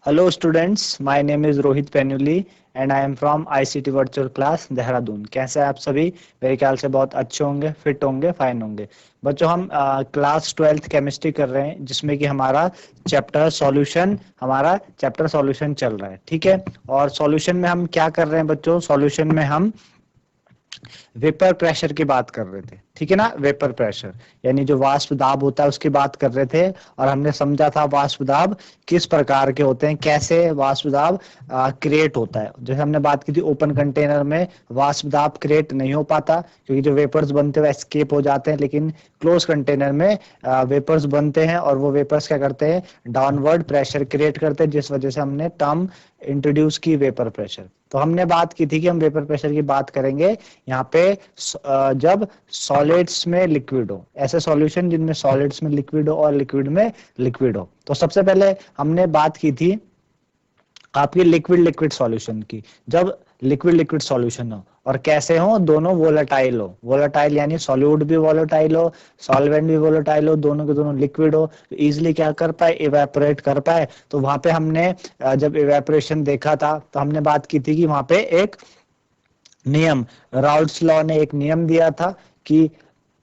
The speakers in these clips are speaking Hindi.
Hello students, my name is Rohit Penuli and I am from ICT Virtual Class Dehradun. कैसे हैं आप सभी? मेरे ख्याल से बहुत अच्छे होंगे, फिट होंगे, फाइन होंगे। बच्चों हम क्लास 12th केमिस्ट्री कर रहे हैं जिसमें कि हमारा चैप्टर सॉल्यूशन चल रहा है, ठीक है। और सॉल्यूशन में हम क्या कर रहे हैं बच्चों? सॉल्यूशन में हम वेपर प्रेशर की बात कर रहे थे, ठीक है ना। वेपर प्रेशर यानी जो वाष्प दाब होता है उसकी बात कर रहे थे। और हमने समझा था वाष्प दाब किस प्रकार के होते हैं, कैसे वाष्प दाब क्रिएट होता है। जैसे हमने बात की थी ओपन कंटेनर में वाष्प दाब क्रिएट नहीं हो पाता क्योंकि जो वेपर्स बनते हैं एस्केप हो जाते हैं, लेकिन क्लोज कंटेनर में वेपर्स बनते हैं और वो वेपर्स क्या करते हैं, डाउनवर्ड प्रेशर क्रिएट करते हैं, जिस वजह से हमने टर्म इंट्रोड्यूस की वेपर प्रेशर। तो हमने बात की थी कि हम वेपर प्रेशर की बात करेंगे यहाँ पे जब सॉलिड्स में लिक्विड हो, ऐसे सॉल्यूशन जिनमें सॉलिड्स में लिक्विड हो और लिक्विड में लिक्विड हो। तो सबसे पहले हमने बात की थी आपकी लिक्विड लिक्विड सॉल्यूशन की। जब लिक्विड लिक्विड सॉल्यूशन हो और कैसे हो, दोनों वोलेटाइल हो, वोलेटाइल यानी सॉल्यूट भी वोलेटाइल हो, सॉल्वेंट भी वोलेटाइल हो, दोनों के दोनों लिक्विड हो, तो इजिली क्या कर पाए, इवेपोरेट कर पाए। तो वहां पे हमने जब इवेपोरेशन देखा था तो हमने बात की थी कि वहां पे एक नियम, राउल्ट्स लॉ ने एक नियम दिया था कि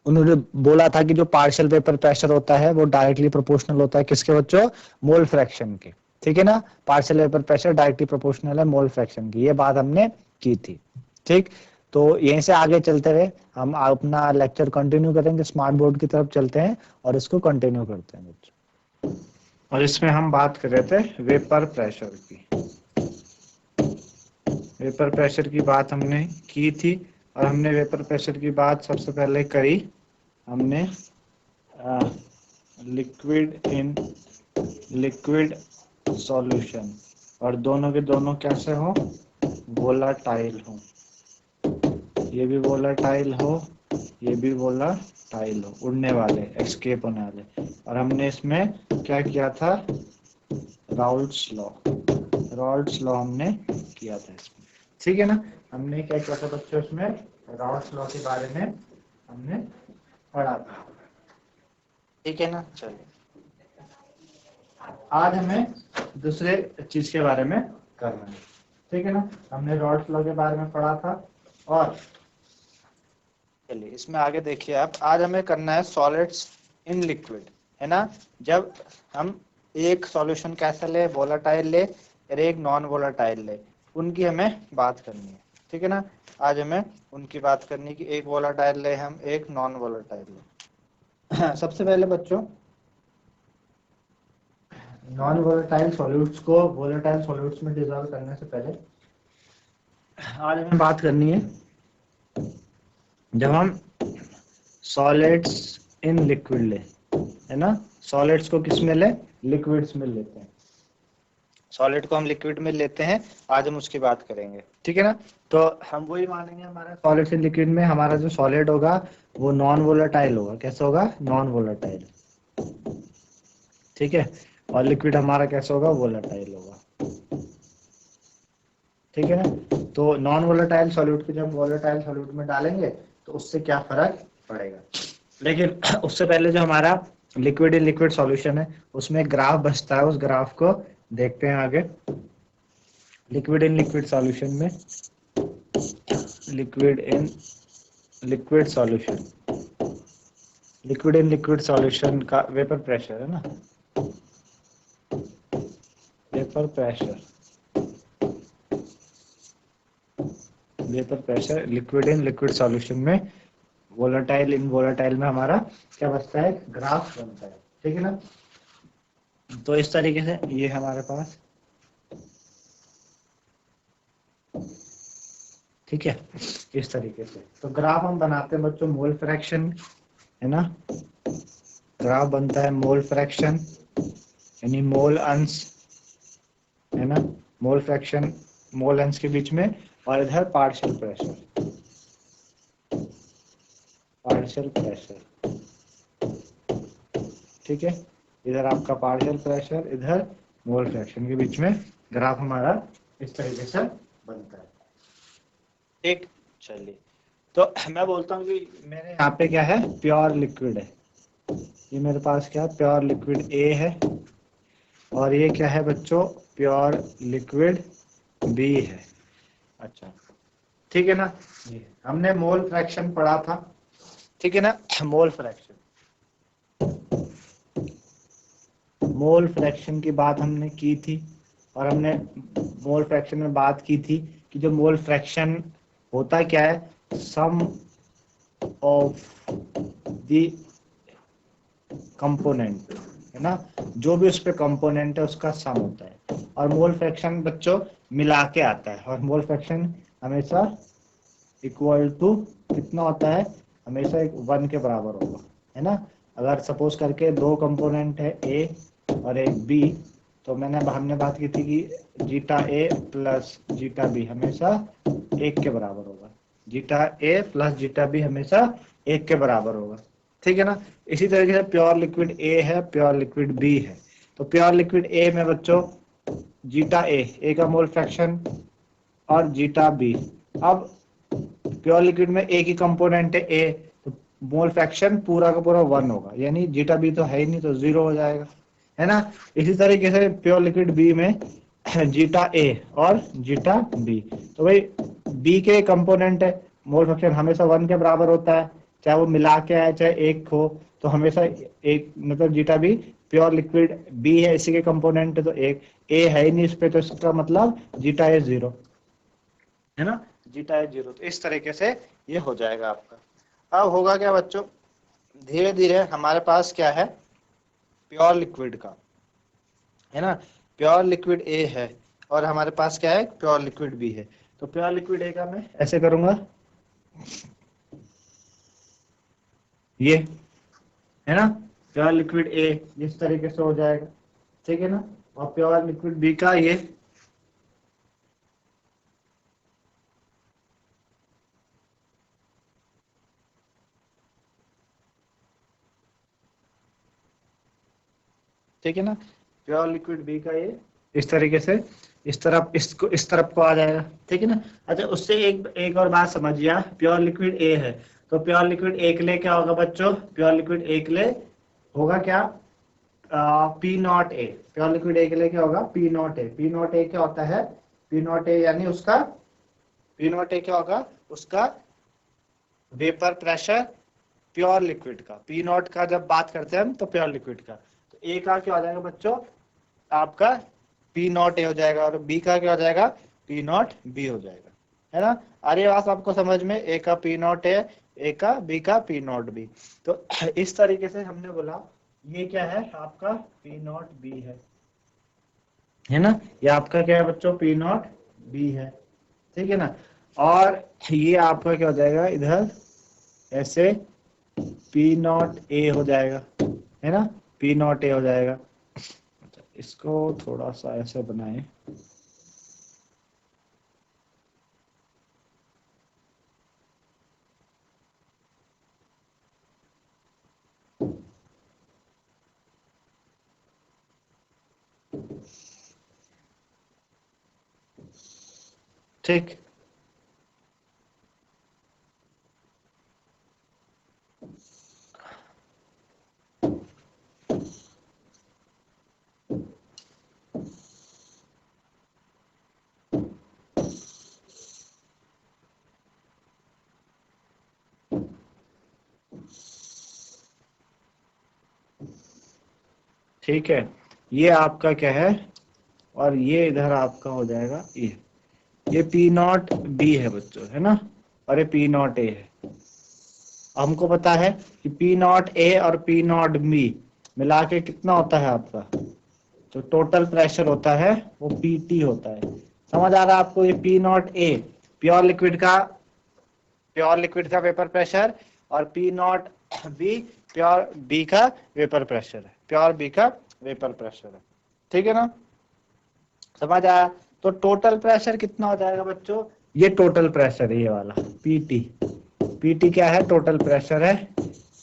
उन्होंने बोला था कि जो पार्शियल वेपर प्रेशर होता है वो डायरेक्टली प्रोपोर्शनल होता है किसके बच्चों, मोल फ्रैक्शन के, ठीक है ना। Partial vapour pressure directly proportional है मोल फ्रैक्शन की, ये बात हमने की थी, ठीक। तो यहीं से आगे चलते हुए हम अपना लेक्चर कंटिन्यू करेंगे, स्मार्ट बोर्ड की तरफ चलते हैं और इसको कंटिन्यू करते हैं बच्चों। और इसमें हम बात कर रहे थे वेपर प्रेशर की। वेपर प्रेशर की बात हमने की थी और हमने वेपर प्रेशर की बात सबसे पहले करी हमने लिक्विड सॉल्यूशन, और दोनों के दोनों कैसे हो, वोलाटाइल हो। ये भी वोलाटाइल हो, ये भी वोलाटाइल हो, उड़ने वाले, एस्केप होने वाले। और हमने इसमें क्या किया था, राउल्ट्स लॉ हमने किया था इसमें, ठीक है ना। हमने क्या किया था बच्चों, इसमें राउल्ट्स लॉ के बारे में हमने पढ़ा था, ठीक है ना। चलिए आज हमें दूसरे चीज के बारे में करना है, ठीक है ना। हमने राउल्ट्स लॉ के बारे में पढ़ा था और चलिए इसमें आगे देखिए आप, आज हमें करना है सॉलिड्स इन लिक्विड, है ना। जब हम एक सॉल्यूशन कैसा ले, वोलाटाइल ले और एक नॉन वोलाटाइल ले, उनकी हमें बात करनी है, ठीक है ना। आज हमें उनकी बात करनी कि एक वोलाटाइल ले हम, एक नॉन वोलाटाइल ले। सबसे पहले बच्चों नॉन वोलेटाइल सॉल्यूट्स को वोलेटाइल सॉल्यूट्स में डिसॉल्व करने से पहले आज हमें बात करनी है, जब हम सॉलिड्स इन लिक्विड ले, है ना, सॉलिड्स को किस में ले, लिक्विड्स में लेते हैं, सॉलिड को हम लिक्विड में लेते हैं, आज हम उसकी बात करेंगे, ठीक है ना। तो हम वही मानेंगे हमारा सॉलिड्स इन लिक्विड में हमारा जो सॉलिड होगा वो नॉन वोलेटाइल होगा। कैसा होगा, नॉन वोलेटाइल, ठीक है। और लिक्विड हमारा कैसा होगा, वोलेटाइल होगा, ठीक है ना। तो नॉन वोलेटाइल सॉल्यूट को जब वोलेटाइल सॉल्यूट में डालेंगे तो उससे क्या फर्क पड़ेगा। लेकिन उससे पहले जो हमारा लिक्विड इन लिक्विड सॉल्यूशन है उसमें ग्राफ बचता है, उस ग्राफ को देखते हैं आगे। लिक्विड इन लिक्विड सॉल्यूशन में, liquid in liquid solution, liquid in liquid solution का वेपर प्रेशर है ना, vapour pressure, vapour pressure liquid in liquid solution में, वोलेटाइल इन वोलेटाइल में हमारा क्या बचता है, ग्राफ बनता है, ठीक है ना। तो इस तरीके से ये हमारे पास, ठीक है, इस तरीके से तो ग्राफ हम बनाते हैं बच्चों, मोल फ्रैक्शन, है ना। ग्राफ बनता है मोल फ्रैक्शन यानी मोल अंश, है ना, मोल फ्रैक्शन मोल अंश के बीच में, और इधर पार्शियल प्रेशर, पार्शियल प्रेशर, ठीक है। इधर आपका पार्शियल प्रेशर, इधर मोल फ्रैक्शन के बीच में ग्राफ हमारा इस तरीके से बनता है, ठीक। चलिए तो मैं बोलता हूँ कि मेरे यहाँ पे क्या है, प्योर लिक्विड है, ये मेरे पास क्या है, प्योर लिक्विड ए है, और ये क्या है बच्चों, प्योर लिक्विड बी है। अच्छा ठीक है ना, ये हमने मोल फ्रैक्शन पढ़ा था, ठीक है ना। मोल फ्रैक्शन, मोल फ्रैक्शन की बात हमने की थी, और हमने मोल फ्रैक्शन में बात की थी कि जो मोल फ्रैक्शन होता क्या है, सम ऑफ द कंपोनेंट, है ना, जो भी उस पे कंपोनेंट है उसका सम होता है। और मोल फ्रैक्शन बच्चों मिला के आता है, और मोल फ्रैक्शन हमेशा इक्वल टू कितना होता है, हमेशा एक 1 के बराबर होगा, है ना। अगर सपोज करके दो कंपोनेंट है ए और एक बी, तो हमने बात की थी कि जीटा ए प्लस जीटा बी हमेशा 1 के बराबर होगा, जीटा ए प्लस जीटा बी हमेशा 1 के बराबर होगा, ठीक है ना। इसी तरीके से प्योर लिक्विड ए है, प्योर लिक्विड बी है। तो प्योर लिक्विड ए में बच्चों जीटा ए का मोल फ्रैक्शन, और जीटा बी, अब प्योर लिक्विड में एक ही कंपोनेंट है ए, तो मोल फ्रैक्शन पूरा का पूरा 1 होगा, यानी जीटा बी तो है ही नहीं, तो 0 हो जाएगा, है ना। इसी तरीके से प्योर लिक्विड बी में जीटा ए और जीटा बी, तो भाई बी के कंपोनेंट है, मोल फ्रैक्शन हमेशा 1 के बराबर होता है, चाहे वो मिला के आए चाहे एक हो, तो हमेशा एक, मतलब zeta B, pure liquid B है इसी के कंपोनेंट है, तो एक ए है ही नहीं इस पे, तो इसका मतलब जीटा ए 0, है ना, जीटा है 0। तो इस तरीके से ये हो जाएगा आपका। अब होगा क्या बच्चों, धीरे धीरे हमारे पास क्या है, प्योर लिक्विड का, है ना, प्योर लिक्विड ए है, और हमारे पास क्या है, प्योर लिक्विड बी है। तो प्योर लिक्विड ए का मैं ऐसे करूंगा, ये, है ना, प्योर लिक्विड ए इस तरीके से हो जाएगा, ठीक है ना। और प्योर लिक्विड बी का ये, ठीक है ना, प्योर लिक्विड बी का ये इस तरीके से, इस तरफ, इसको इस तरफ को आ जाएगा, ठीक है ना। अच्छा उससे एक और बात समझिए, प्योर लिक्विड ए है, तो प्योर लिक्विड ए के लिए क्या होगा बच्चों, प्योर लिक्विड ए के लिए होगा क्या, P not A, pure liquid ए के लिए क्या होगा, P not A. P not ए क्या होता है, पी नॉट ए यानी उसका, पी नॉट ए क्या होगा, उसका वेपर प्रेशर प्योर लिक्विड का, पी नॉट का जब बात करते हैं हम तो प्योर लिक्विड का, तो ए का क्या हो जाएगा बच्चों, आपका पी नॉट ए हो जाएगा, और बी का क्या हो जाएगा, पी नॉट बी हो जाएगा, है ना। अरे बात आपको समझ में, ए का पी नॉट ए, ए का बी का पी नॉट बी। तो इस तरीके से हमने बोला ये क्या है आपका पी नॉट बी है ना, ये आपका क्या है बच्चों, पी नॉट बी है, ठीक है ना। और ये आपका क्या हो जाएगा इधर, ऐसे पी नॉट ए हो जाएगा, है ना, पी नॉट ए हो जाएगा। इसको थोड़ा सा ऐसे बनाएं, ठीक, ठीक है। ये आपका क्या है, और ये इधर आपका हो जाएगा ये पी नॉट बी है बच्चों, है ना, और ये पी नॉट ए है। हमको पता है कि पी नॉट ए और पी नॉट बी मिला के कितना होता है आपका, जो टोटल प्रेशर होता है वो पीटी होता है। समझ आ रहा है आपको, ये P not A pure liquid का, प्योर लिक्विड का वेपर प्रेशर, और P not B pure B का वेपर प्रेशर है, प्योर बी का वेपर प्रेशर है, ठीक है ना, समझ आया। तो टोटल प्रेशर कितना हो जाएगा बच्चों, ये टोटल प्रेशर है ये वाला पीटी, पीटी क्या है, टोटल प्रेशर है,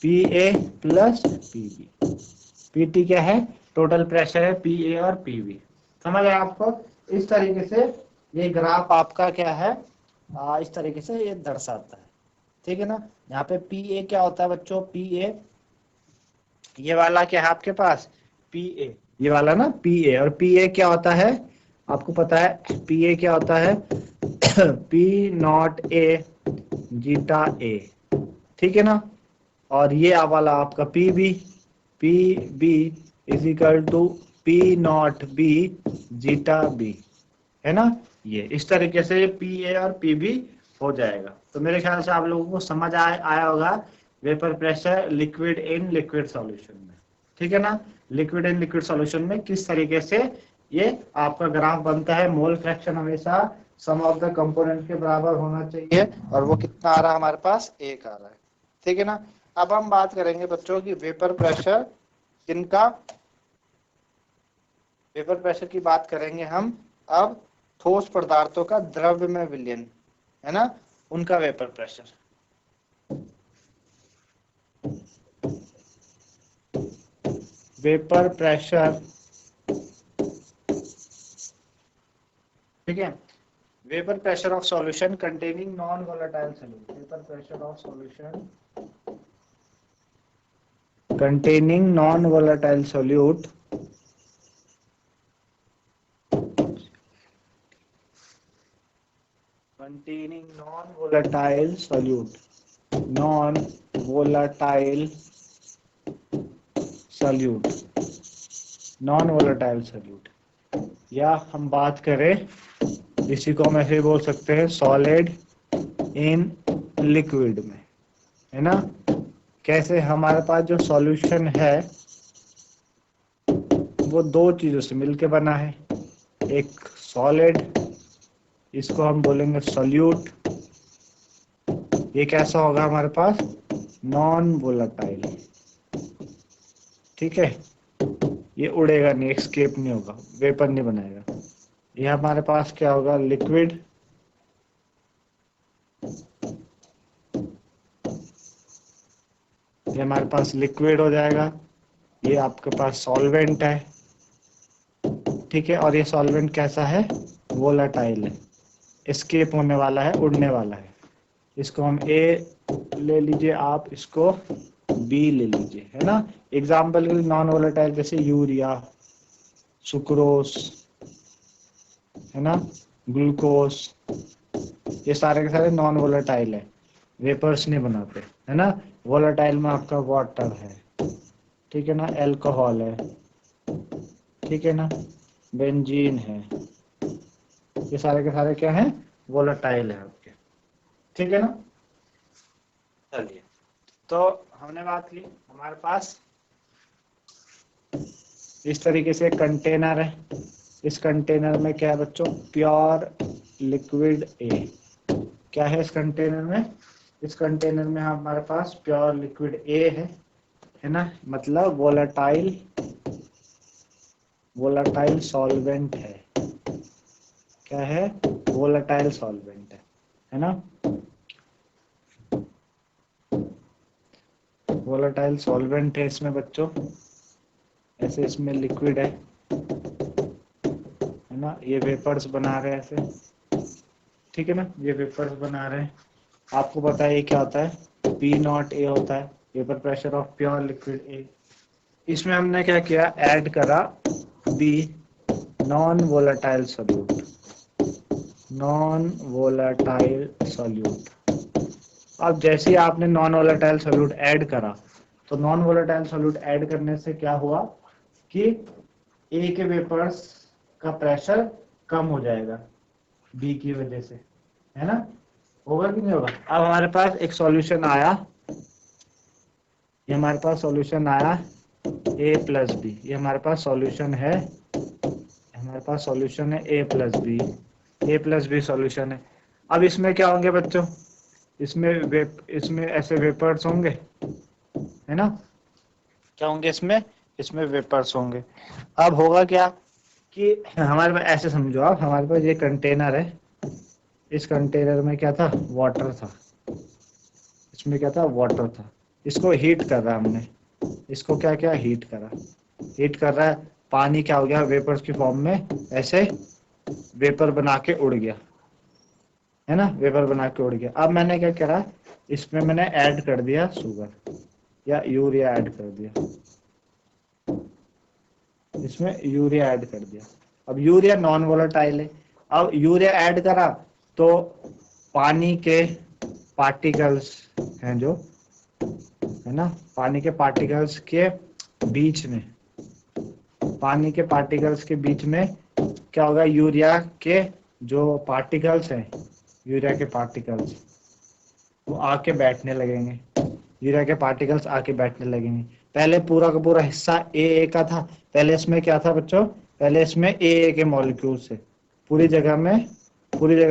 P A plus P B, PT क्या है, टोटल प्रेशर है, पी ए और पी बी। समझ आया आपको। इस तरीके से ये ग्राफ आपका क्या है, इस तरीके से ये दर्शाता है, ठीक है ना। यहाँ पे पी ए क्या होता है बच्चों, पी ए, ये वाला क्या है आपके पास, पी ए, ये वाला ना पी ए, और पी ए क्या होता है आपको पता है, पी ए क्या होता है P not A zeta A, ठीक है ना। और ये वाला आपका P B is equal to P not B zeta B, है ना। ये इस तरीके से पी ए और पी बी हो जाएगा। तो मेरे ख्याल से आप लोगों को समझ आया होगा vapour pressure liquid in liquid solution में, ठीक है ना। लिक्विड इन लिक्विड सॉल्यूशन में किस तरीके से ये आपका ग्राफ बनता है। मोल फ्रैक्शन हमेशा सम ऑफ द कंपोनेंट के बराबर होना चाहिए, और वो कितना आ रहा है हमारे पास, 1 आ रहा है, ठीक है ना। अब हम बात करेंगे बच्चों की वेपर प्रेशर, किनका, वेपर प्रेशर की बात करेंगे हम अब ठोस पदार्थों का द्रव्य में विलयन, है ना, उनका वेपर प्रेशर। वेपर प्रेशर, ठीक है, vapour pressure of solution containing non volatile solute, vapour pressure of solution containing non-volatile solute containing non-volatile solute, non-volatile solute, non-volatile solute, या हम बात करें इसी को हम ऐसे बोल सकते हैं सॉलिड इन लिक्विड में, है ना। कैसे, हमारे पास जो सॉल्यूशन है वो दो चीजों से मिलके बना है, एक सॉलिड, इसको हम बोलेंगे सॉल्यूट, ये कैसा होगा हमारे पास, नॉन वोलेटाइल, ठीक है, ये उड़ेगा नहीं, एस्केप नहीं होगा, वेपर नहीं बनाएगा। ये हमारे पास क्या होगा, लिक्विड, ये हमारे पास लिक्विड हो जाएगा, ये आपके पास सॉल्वेंट है, ठीक है, और ये सॉल्वेंट कैसा है, वोलेटाइल है, एस्केप होने वाला है, उड़ने वाला है। इसको हम ए ले लीजिए, आप इसको बी ले लीजिए, है ना। एग्जाम्पल के लिए नॉन वोलेटाइल जैसे यूरिया, सुक्रोस, है ना, ग्लूकोज, ये सारे के सारे नॉन वोलेटाइल है, वेपर्स नहीं बनाते, है ना। वोलेटाइल में आपका वाटर है, ठीक है ना, एल्कोहल है, ठीक है ना, बेंजीन है, ये सारे के सारे क्या है, वोलेटाइल है आपके, ठीक है ना। चलिए, तो हमने बात की, हमारे पास इस तरीके से कंटेनर है, इस कंटेनर में क्या है बच्चों, प्योर लिक्विड ए, क्या है इस कंटेनर में, इस कंटेनर में हमारे पास प्योर लिक्विड ए है ना, मतलब वोलेटाइल, वोलेटाइल सॉल्वेंट है, क्या है, वोलेटाइल सॉल्वेंट है ना, वोलेटाइल सॉल्वेंट है इसमें बच्चों, ऐसे इसमें लिक्विड है ना, ये वेपर्स बना रहे हैं ऐसे, ठीक है ना, ये वेपर्स बना रहे हैं। आपको पता है ये क्या होता है, पी नॉट ए होता है, vapour pressure of pure liquid A. इसमें हमने क्या किया, ऐड करा B, non volatile solute, non volatile solute. अब जैसे ही आपने नॉन वोलेटाइल सॉल्यूट ऐड करा, तो नॉन वोलेटाइल सॉल्यूट ऐड करने से क्या हुआ कि ए के वेपर्स का प्रेशर कम हो जाएगा बी की वजह से, है ना, होगा कि नहीं होगा। अब हमारे पास एक सॉल्यूशन आया, ये हमारे पास सॉल्यूशन आया ए प्लस बी, ये हमारे पास सॉल्यूशन है, हमारे पास सॉल्यूशन है ए प्लस बी सॉल्यूशन है। अब इसमें क्या होंगे बच्चों, इसमें ऐसे वेपर्स होंगे, है ना, क्या होंगे इसमें, इसमें वेपर्स होंगे। अब होगा क्या कि हमारे पास, ऐसे समझो आप, हमारे पास ये कंटेनर है, इस कंटेनर में क्या था, वाटर था, इसमें क्या था, वाटर था, इसको हीट कर रहा हमने, इसको क्या क्या हीट करा, हीट कर रहा है, पानी क्या हो गया, वेपर्स की फॉर्म में ऐसे वेपर बना के उड़ गया, है ना, वेपर बना के उड़ गया। अब मैंने क्या करा, इसमें मैंने ऐड कर दिया शुगर या यूरिया ऐड कर दिया, इसमें यूरिया ऐड कर दिया। अब यूरिया नॉन वोलेटाइल है, अब यूरिया ऐड करा तो पानी के पार्टिकल्स हैं जो, है ना, पानी के पार्टिकल्स के बीच में, पानी के पार्टिकल्स के बीच में क्या होगा, यूरिया के जो पार्टिकल्स हैं, यूरिया के पार्टिकल्स वो आके बैठने लगेंगे, यूरिया के पार्टिकल्स आके बैठने लगेंगे। पहले पूरा का पूरा हिस्सा ए का था, पहले इसमें क्या था बच्चों, पहले इसमें ए के मॉलिक्यूल्स है, पूरी जगह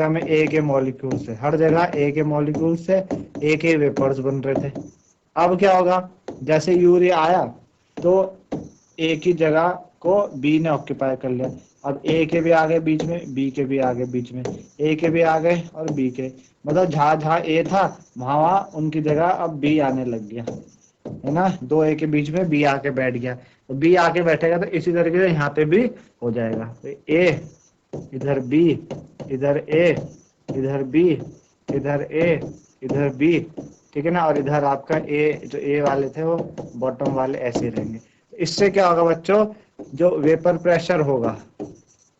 में ए के मॉलिक्यूल्स है, हर जगह ए के मॉलिक्यूल्स है, ए के वेपर्स बन रहे थे। अब क्या होगा, जैसे यूरिया आया तो ए की जगह को बी ने ऑक्यूपाई कर लिया, अब ए के भी आगे बीच में, बी के भी आगे बीच में, ए के भी आगे और बी के, मतलब जहां जहां ए था वहां उनकी जगह अब बी आने लग गया, है ना, दो ए के बीच में बी आके बैठ गया, तो बी आके बैठेगा तो इसी तरीके से यहाँ पे भी हो जाएगा, तो ए इधर बी, इधर ए, इधर बी, इधर ए, इधर बी, ठीक है ना, और इधर आपका ए, जो ए वाले थे वो बॉटम वाले ऐसे रहेंगे। इससे क्या होगा बच्चों, जो वेपर प्रेशर होगा,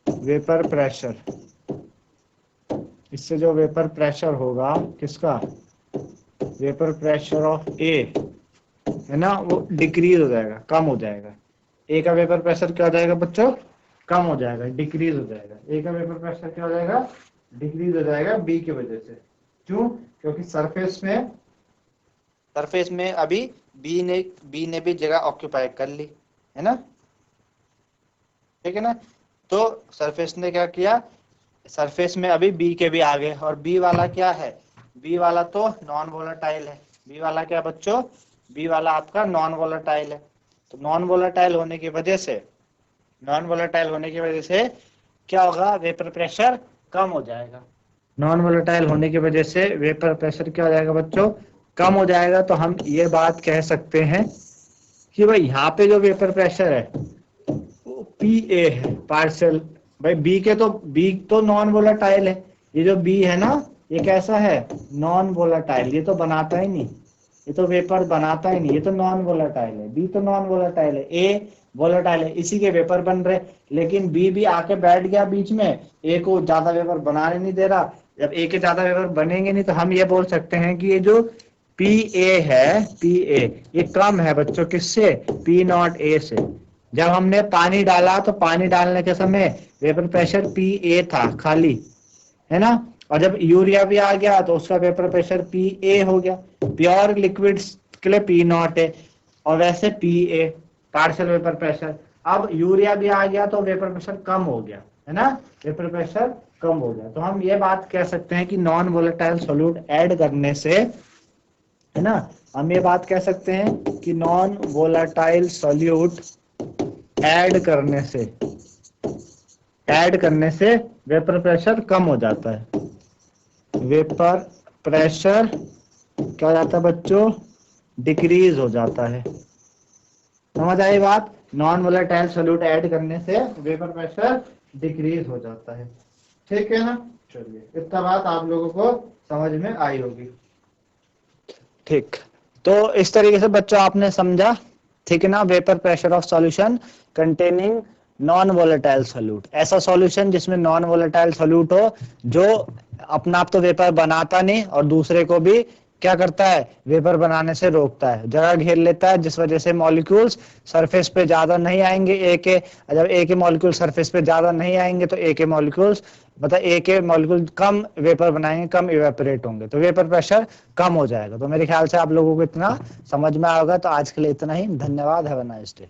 वेपर प्रेशर, इससे जो वेपर प्रेशर होगा किसका, वेपर प्रेशर ऑफ ए, है ना, वो डिक्रीज हो जाएगा, कम हो जाएगा। ए का वेपर प्रेशर क्या हो जाएगा बच्चों, कम हो जाएगा, डिक्रीज हो जाएगा। ए का वेपर प्रेशर क्या हो जाएगा, डिक्रीज हो जाएगा बी की वजह से। क्यों, क्योंकि सरफेस में अभी बी ने भी जगह ऑक्यूपाई कर ली, है ना, ठीक है ना। तो सरफेस ने क्या किया, सरफेस में अभी बी के भी आगे, और बी वाला क्या है, बी वाला तो नॉन वोलेटाइल है, बी वाला क्या बच्चों, बी वाला आपका नॉन वोलेटाइल है। तो नॉन वोलेटाइल होने की वजह से क्या होगा, वेपर प्रेशर कम हो जाएगा। नॉन वोलेटाइल होने की वजह से वेपर प्रेशर क्या हो जाएगा बच्चों, कम हो जाएगा। तो हम ये बात कह सकते हैं कि भाई यहाँ पे जो वेपर प्रेशर है वो पी ए है, पार्शियल, भाई बी तो नॉन वोलेटाइल है, ये जो बी है ना ये कैसा है, नॉन वोलेटाइल, ये तो बनाता ही नहीं, ये तो वेपर बनाता ही नहीं, ये तो नॉन वोलेटाइल है, बी तो नॉन वोलेटाइल है, ए वोलेटाइल है, इसी के वेपर बन रहे, लेकिन बी भी आके बैठ गया बीच में, ए को ज्यादा वेपर बनाने नहीं दे रहा। जब ए के ज्यादा वेपर बनेंगे नहीं तो हम ये बोल सकते हैं कि ये जो पी ए है, पी ए ये कम है बच्चों, किससे, पी नॉट ए से। जब हमने पानी डाला तो पानी डालने के समय वेपर प्रेशर पी ए था खाली, है ना, और जब यूरिया भी आ गया तो उसका वेपर प्रेशर पी ए हो गया, प्योर लिक्विड्स के लिए पी नॉट है, और वैसे P A partial vapour pressure. अब यूरिया भी आ गया तो वेपर प्रेशर कम हो गया, है ना, वेपर प्रेशर कम हो गया। तो हम ये बात कह सकते हैं कि नॉन वोलेटाइल सॉल्यूट ऐड करने से, है ना, हम ये बात कह सकते हैं कि नॉन वोलेटाइल सॉल्यूट ऐड करने से वेपर प्रेशर कम हो जाता है, वेपर प्रेशर क्या हो जाता है बच्चों, डिक्रीज हो जाता है। समझ आई बात, नॉन वोलेटाइल सॉल्यूट ऐड करने से वेपर प्रेशर डिक्रीज हो जाता है, ठीक है ना। चलिए इतना बात आप लोगों को समझ में आई होगी, ठीक। तो इस तरीके से बच्चों आपने समझा, ठीक है ना, vapour pressure of solution containing non volatile solute, ऐसा सॉल्यूशन जिसमें नॉन वोलेटाइल सॉल्यूट हो, जो अपना आप तो वेपर बनाता नहीं और दूसरे को भी क्या करता है, वेपर बनाने से रोकता है, जगह घेर लेता है, जिस वजह से मॉलिक्यूल्स सरफेस पे ज्यादा नहीं आएंगे ए के, जब ए के मॉलिक्यूल सरफेस पे ज्यादा नहीं आएंगे तो ए के मॉलिक्यूल्स मतलब ए के मॉलिक्यूल कम वेपर बनाएंगे, कम इवेपोरेट होंगे, तो वेपर प्रेशर कम हो जाएगा। तो मेरे ख्याल से आप लोगों को इतना समझ में आएगा। तो आज के लिए इतना ही, धन्यवाद, हैव अ नाइस डे।